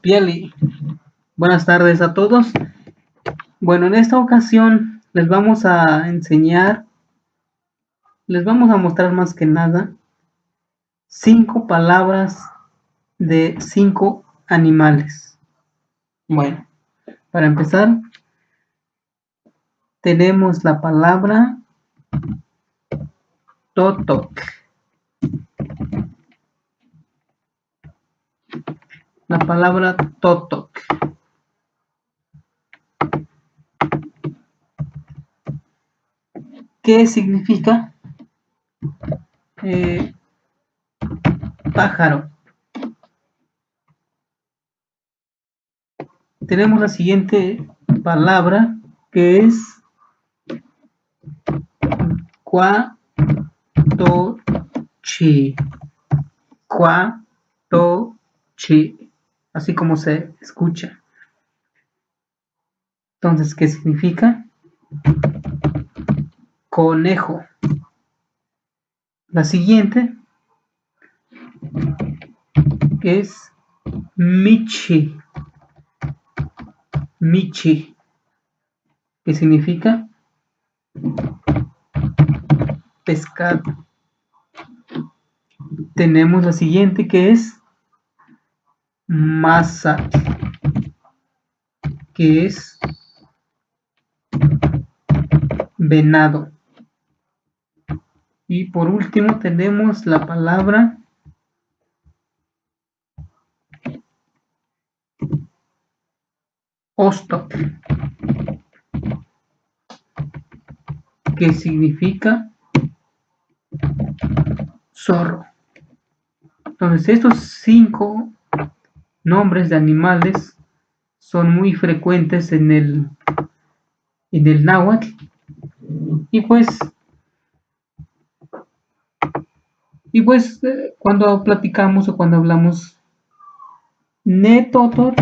Pieli. Buenas tardes a todos. Bueno, en esta ocasión les vamos a enseñar, les vamos a mostrar más que nada 5 palabras de 5 animales. Bueno, para empezar, tenemos la palabra totoc. La palabra totoc. ¿Qué significa? Pájaro. Tenemos la siguiente palabra que es cuatochi. Cuatochi. Así como se escucha. Entonces, ¿qué significa? Conejo. La siguiente es michi. Michi. ¿Qué significa? Pescado. Tenemos la siguiente que es masa, que es venado. Y por último tenemos la palabra ostok, que significa zorro. Entonces estos 5 nombres de animales son muy frecuentes en el náhuatl. Y pues cuando platicamos o cuando hablamos netotot,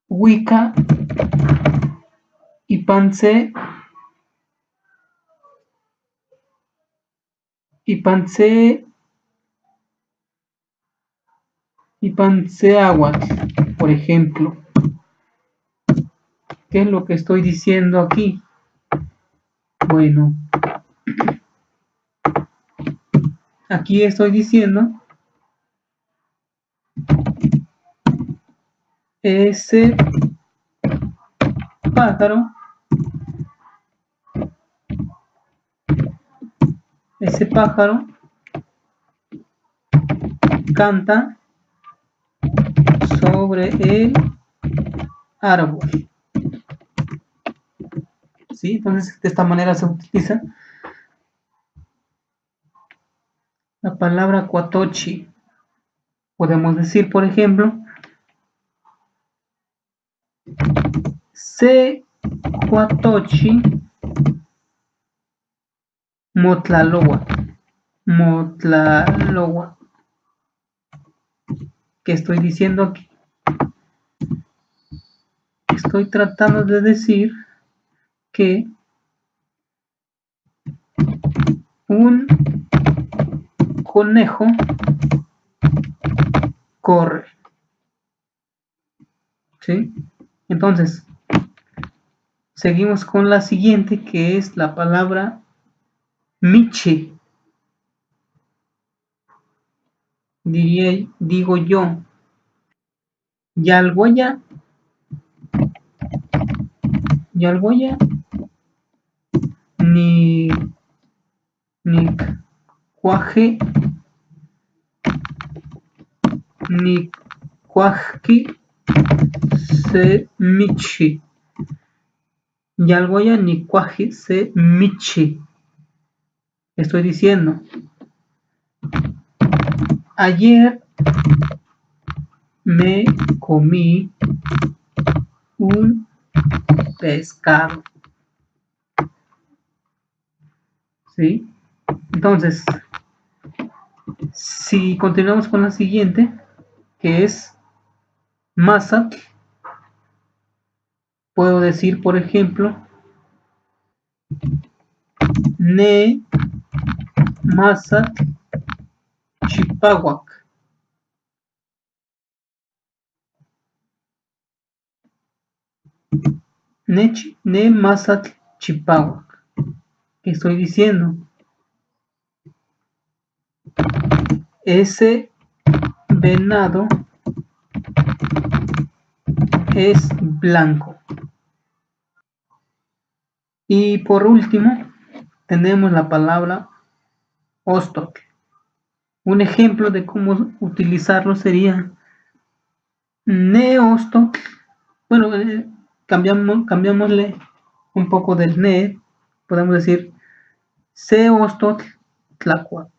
wika, ipanse, aguatl, por ejemplo. ¿Qué es lo que estoy diciendo aquí? Bueno, aquí estoy diciendo ese pájaro canta sobre el árbol. ¿Sí? Entonces, de esta manera se utiliza la palabra cuatochi. Podemos decir, por ejemplo, se cuatochi motlaloa. ¿Qué estoy diciendo aquí? Estoy tratando de decir que un conejo corre. ¿Sí? Entonces, seguimos con la siguiente, que es la palabra michi. Digo yo, yalgoya, ni cuaje, ni cuajki, se michi. Yalgoya ni cuaji se michi. Estoy diciendo, ayer me comí un pescado. ¿Sí? Entonces, si continuamos con la siguiente, que es masa, puedo decir, por ejemplo, ne Mazatl Chipahuac. Ne Mazatl Chipahuac. ¿Qué estoy diciendo? Ese venado es blanco. Y por último, tenemos la palabra Ostotl. Un ejemplo de cómo utilizarlo sería Neostotl. Bueno, cambiamosle un poco del ne. Podemos decir Seostotl Tlacua.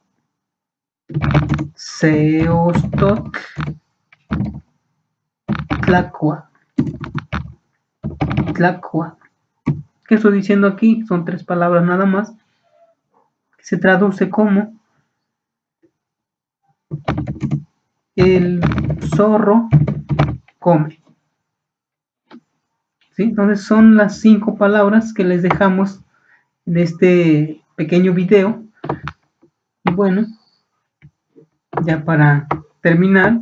Seostotl Tlacua. Tlacua. ¿Qué estoy diciendo aquí? Son 3 palabras nada más. Que se traduce como el zorro come. ¿Sí? Entonces son las 5 palabras que les dejamos en este pequeño video. Y bueno, ya para terminar,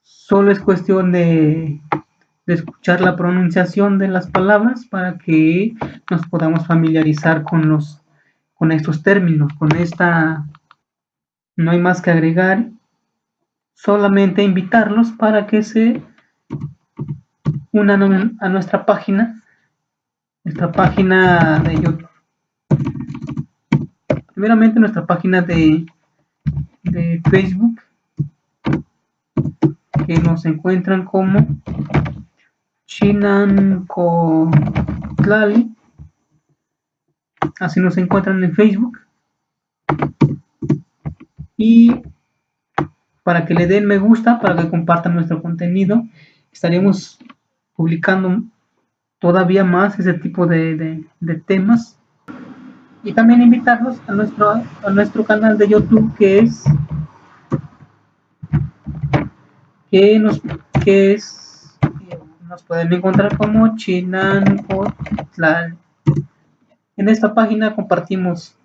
solo es cuestión de escuchar la pronunciación de las palabras para que nos podamos familiarizar con estos términos, con esta. No hay más que agregar, solamente invitarlos para que se unan a nuestra página de YouTube. Primeramente nuestra página de Facebook, que nos encuentran como Chinancotlali, así nos encuentran en Facebook, y para que le den me gusta, para que compartan nuestro contenido. Estaremos publicando todavía más ese tipo de temas, y también invitarlos a nuestro canal de YouTube, que nos pueden encontrar como Chinancotlali. En esta página compartimos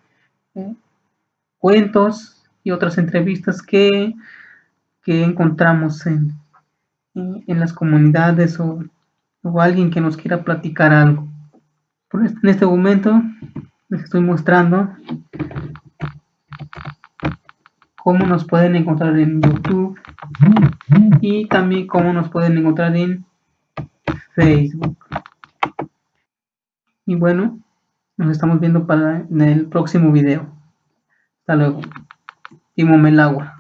cuentos y otras entrevistas que encontramos en las comunidades, o alguien que nos quiera platicar algo. En este momento les estoy mostrando cómo nos pueden encontrar en YouTube y también cómo nos pueden encontrar en Facebook. Y bueno, nos estamos viendo en el próximo video. Hasta luego. Timo Melagua.